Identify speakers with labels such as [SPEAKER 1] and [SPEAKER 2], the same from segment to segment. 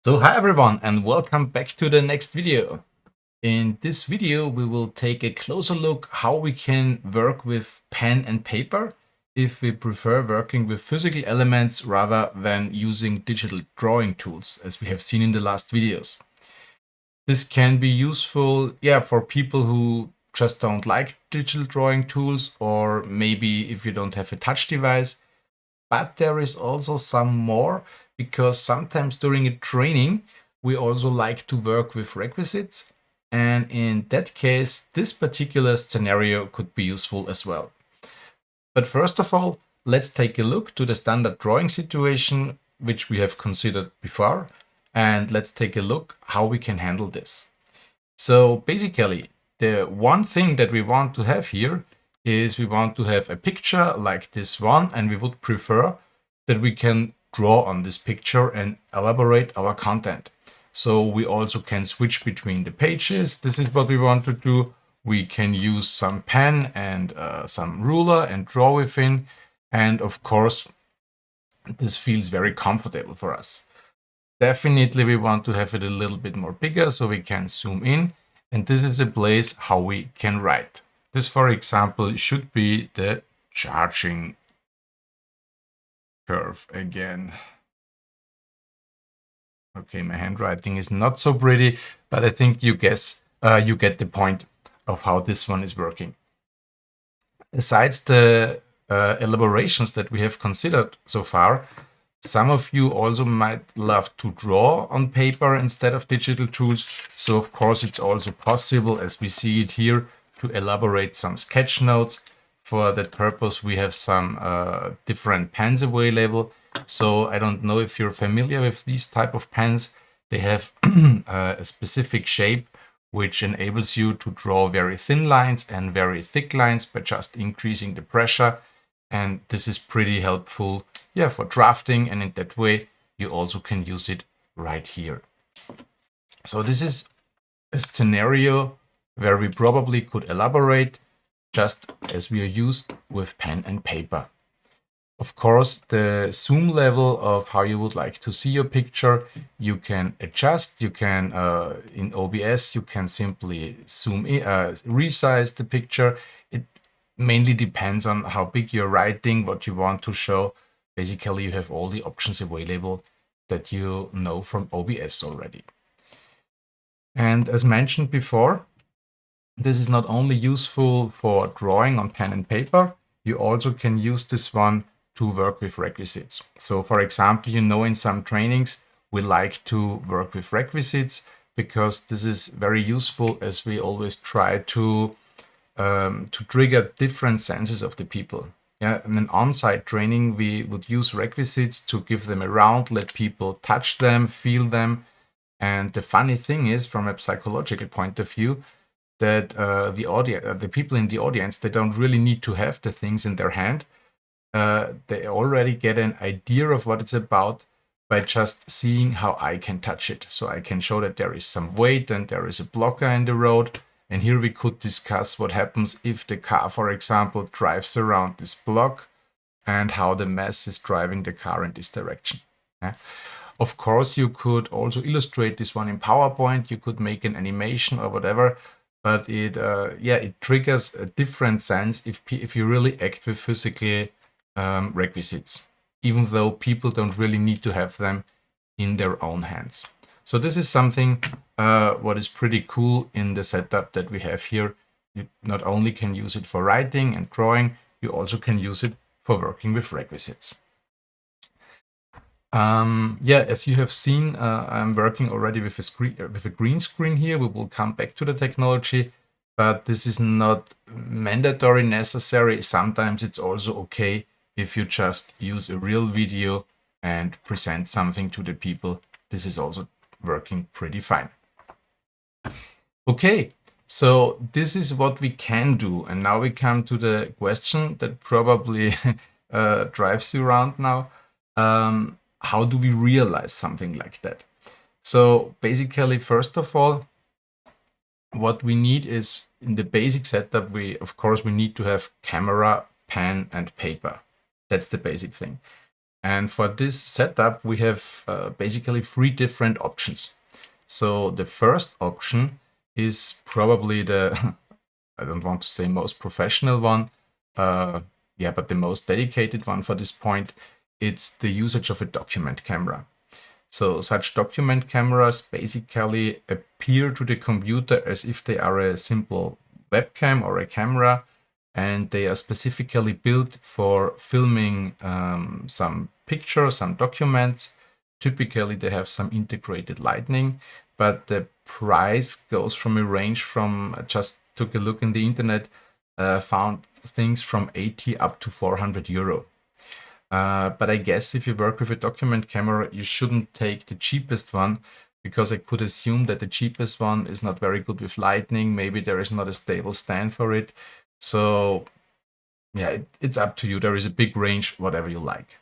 [SPEAKER 1] So hi everyone and welcome back to the next video. In this video we will take a closer look how we can work with pen and paper if we prefer working with physical elements rather than using digital drawing tools as we have seen in the last videos. This can be useful for people who just don't like digital drawing tools, or maybe if you don't have a touch device. But there is also some more, because sometimes during a training, we also like to work with requisites. And in that case, this particular scenario could be useful as well. But first of all, let's take a look to the standard drawing situation, which we have considered before. And let's take a look how we can handle this. So basically, the one thing that we want to have here is we want to have a picture like this one, and we would prefer that we can draw on this picture and elaborate our content. So we also can switch between the pages. This is what we want to do. We can use some pen and some ruler and draw within. And of course, this feels very comfortable for us. Definitely we want to have it a little bit more bigger so we can zoom in. And this is a place how we can write. This, for example, should be the charging curve again. Okay, my handwriting is not so pretty, but I think you get the point of how this one is working. Besides the elaborations that we have considered so far, some of you also might love to draw on paper instead of digital tools. So of course it's also possible, as we see it here, to elaborate some sketch notes. For that purpose we have some different pens available. So I don't know if you're familiar with these type of pens. They have a specific shape which enables you to draw very thin lines and very thick lines by just increasing the pressure. And this is pretty helpful for drafting, and in that way you also can use it right here. So this is a scenario where we probably could elaborate just as we are used with pen and paper. Of course, the zoom level of how you would like to see your picture, you can adjust. You can, in OBS, you can simply zoom in, resize the picture. It mainly depends on how big you're writing, what you want to show. Basically, you have all the options available that you know from OBS already. And as mentioned before, this is not only useful for drawing on pen and paper, you also can use this one to work with requisites. So for example, in some trainings, we like to work with requisites because this is very useful, as we always try to trigger different senses of the people. In an on-site training, we would use requisites to give them a round, let people touch them, feel them. And the funny thing is, from a psychological point of view, that the people in the audience, they don't really need to have the things in their hand. They already get an idea of what it's about by just seeing how I can touch it. So I can show that there is some weight and there is a blocker in the road. And here we could discuss what happens if the car, for example, drives around this block, and how the mass is driving the car in this direction. Of course, you could also illustrate this one in PowerPoint. You could make an animation or whatever, but it triggers a different sense if you really act with physical requisites, even though people don't really need to have them in their own hands. So this is something what is pretty cool in the setup that we have here. You not only can use it for writing and drawing, you also can use it for working with requisites. As you have seen, I'm working already with a green screen here. We will come back to the technology, but this is not mandatory necessary. Sometimes it's also okay if you just use a real video and present something to the people. This is also working pretty fine. Okay, so this is what we can do. And now we come to the question that probably drives you around now. How do we realize something like that? So basically, first of all, what we need is, in the basic setup, we need to have camera, pen, and paper. That's the basic thing. And for this setup, we have basically 3 different options. So the first option is probably the, I don't want to say most professional one, yeah, but the most dedicated one for this point. It's the usage of a document camera. So such document cameras basically appear to the computer as if they are a simple webcam or a camera, and they are specifically built for filming some pictures, some documents. Typically, they have some integrated lighting, but the price goes from a range from, I just took a look in the internet, found things from 80 up to 400 euro. But I guess if you work with a document camera, you shouldn't take the cheapest one, because I could assume that the cheapest one is not very good with lighting. Maybe there is not a stable stand for it. So yeah, it's up to you. There is a big range, whatever you like.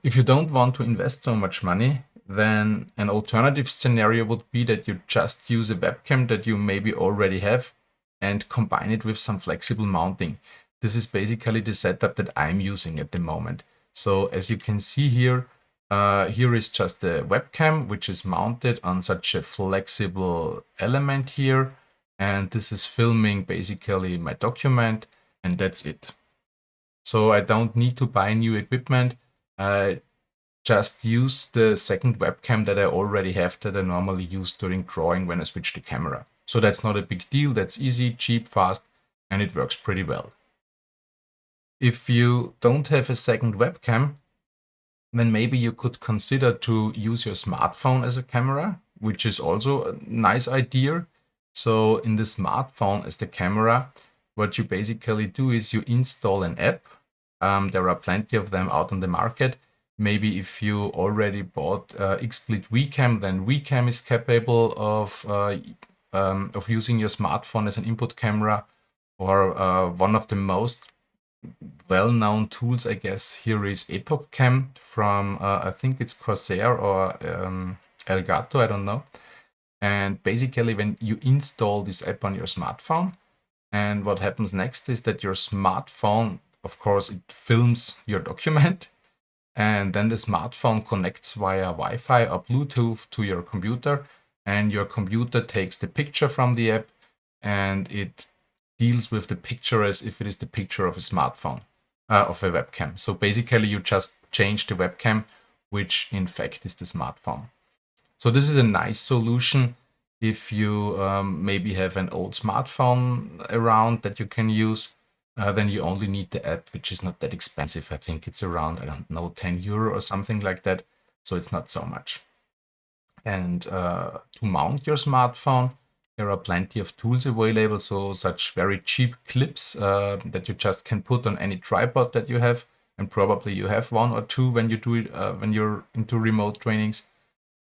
[SPEAKER 1] If you don't want to invest so much money, then an alternative scenario would be that you just use a webcam that you maybe already have and combine it with some flexible mounting. This is basically the setup that I'm using at the moment. So as you can see here, here is just a webcam which is mounted on such a flexible element here, and this is filming basically my document, and that's it. So I don't need to buy new equipment. I just used the second webcam that I already have, that I normally use during drawing when I switch the camera. So that's not a big deal. That's easy, cheap, fast, and it works pretty well. If you don't have a second webcam, then maybe you could consider to use your smartphone as a camera, which is also a nice idea. So in the smartphone as the camera, what you basically do is you install an app. There are plenty of them out on the market. Maybe if you already bought XSplit Wecam, then Wecam is capable of using your smartphone as an input camera. Or one of the most well-known tools, I guess, here is Epoch Cam from, I think it's Corsair or Elgato, I don't know. And basically when you install this app on your smartphone, and what happens next is that your smartphone, of course, it films your document, and then the smartphone connects via Wi-Fi or Bluetooth to your computer, and your computer takes the picture from the app, and it deals with the picture as if it is the picture of a smartphone, of a webcam. So basically you just change the webcam, which in fact is the smartphone. So this is a nice solution if you maybe have an old smartphone around that you can use. Then you only need the app, which is not that expensive. I think it's around, I don't know, 10 euro or something like that. So it's not so much. And to mount your smartphone, there are plenty of tools available. So such very cheap clips that you just can put on any tripod that you have. And probably you have one or two when you do it, when you're into remote trainings.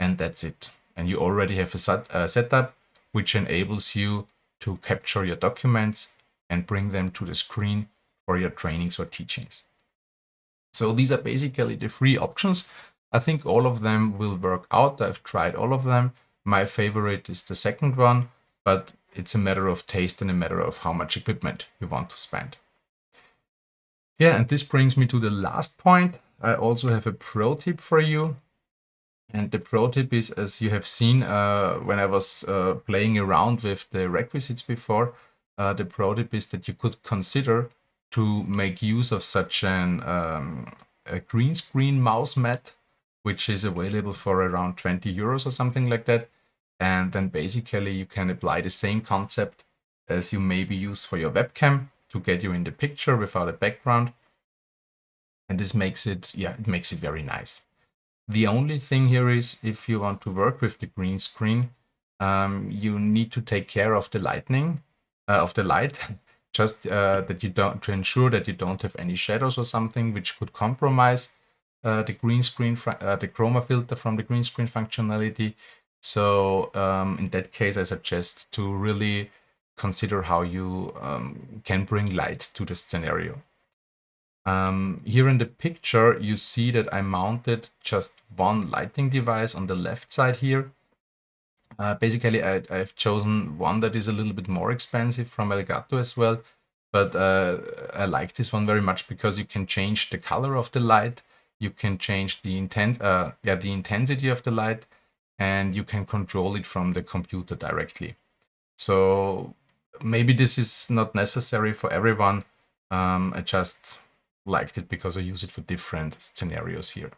[SPEAKER 1] And that's it. And you already have a setup which enables you to capture your documents and bring them to the screen for your trainings or teachings. So these are basically the 3 options. I think all of them will work out. I've tried all of them. My favorite is the second one, but it's a matter of taste and a matter of how much equipment you want to spend. Yeah, and this brings me to the last point. I also have a pro tip for you. And the pro tip is, as you have seen when I was playing around with the requisites before, the pro tip is that you could consider to make use of such a green screen mouse mat, which is available for around 20 euros or something like that. And then basically you can apply the same concept as you maybe use for your webcam to get you in the picture without a background. And this makes it, yeah, it makes it very nice. The only thing here is, if you want to work with the green screen, you need to take care of the lighting, of the light, just that you don't, to ensure that you don't have any shadows or something which could compromise the green screen, the chroma filter from the green screen functionality. So in that case, I suggest to really consider how you can bring light to the scenario. Here in the picture, you see that I mounted just one lighting device on the left side here. Basically, I've chosen one that is a little bit more expensive from Elgato as well. but I like this one very much because you can change the color of the light, you can change the the intensity of the light, and you can control it from the computer directly. So maybe this is not necessary for everyone. I just liked it because I use it for different scenarios here.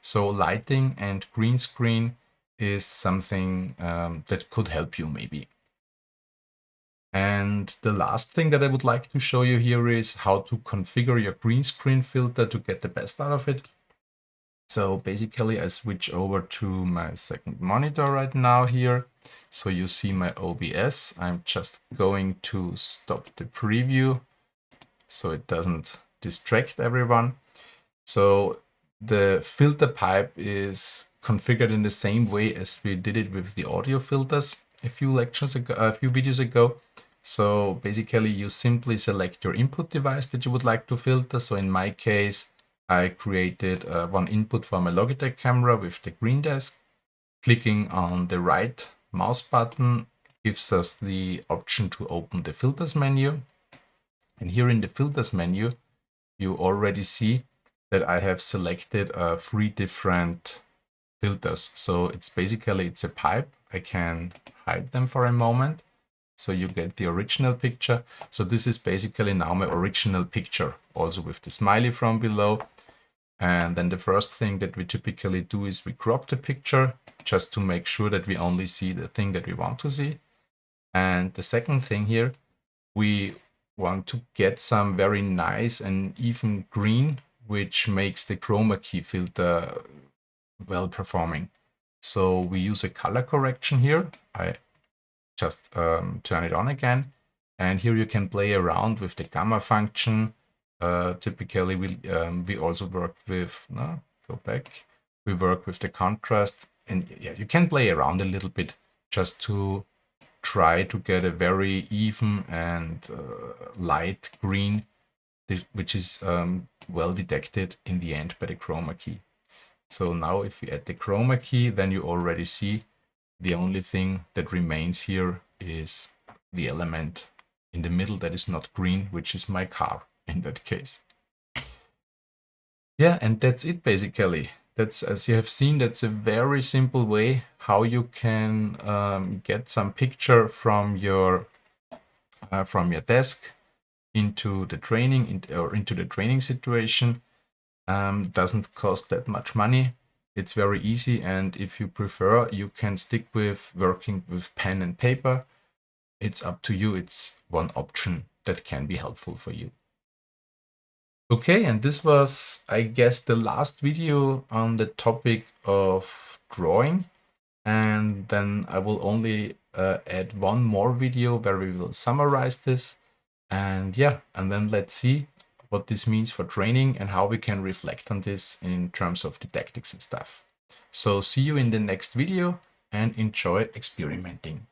[SPEAKER 1] So lighting and green screen is something that could help you maybe. And the last thing that I would like to show you here is how to configure your green screen filter to get the best out of it. So basically I switch over to my second monitor right now here. So you see my OBS. I'm just going to stop the preview so it doesn't distract everyone. So the filter pipe is configured in the same way as we did it with the audio filters a few videos ago. So basically you simply select your input device that you would like to filter. So in my case, I created one input for my Logitech camera with the green desk. Clicking on the right mouse button gives us the option to open the filters menu. And here in the filters menu, you already see that I have selected 3 different filters. So it's a pipe. I can hide them for a moment. So you get the original picture. So this is basically now my original picture, also with the smiley from below. And then the first thing that we typically do is we crop the picture just to make sure that we only see the thing that we want to see. And the second thing here, we want to get some very nice and even green, which makes the chroma key filter well performing. So we use a color correction here. I just turn it on again. And here you can play around with the gamma function. Typically, we also work with, go back. We work with the contrast. And yeah, you can play around a little bit just to try to get a very even and light green, which is well detected in the end by the chroma key. So now if we add the chroma key, then you already see the only thing that remains here is the element in the middle that is not green, which is my car in that case. Yeah, and that's it basically. That's, as you have seen, that's a very simple way how you can get some picture from your desk into the training or into the training situation. Doesn't cost that much money. It's very easy, and if you prefer, you can stick with working with pen and paper. It's up to you. It's one option that can be helpful for you. Okay, and this was, I guess, the last video on the topic of drawing. And then I will only add one more video where we will summarize this. And yeah, and then let's see what this means for training and how we can reflect on this in terms of the tactics and stuff. So see you in the next video and enjoy experimenting.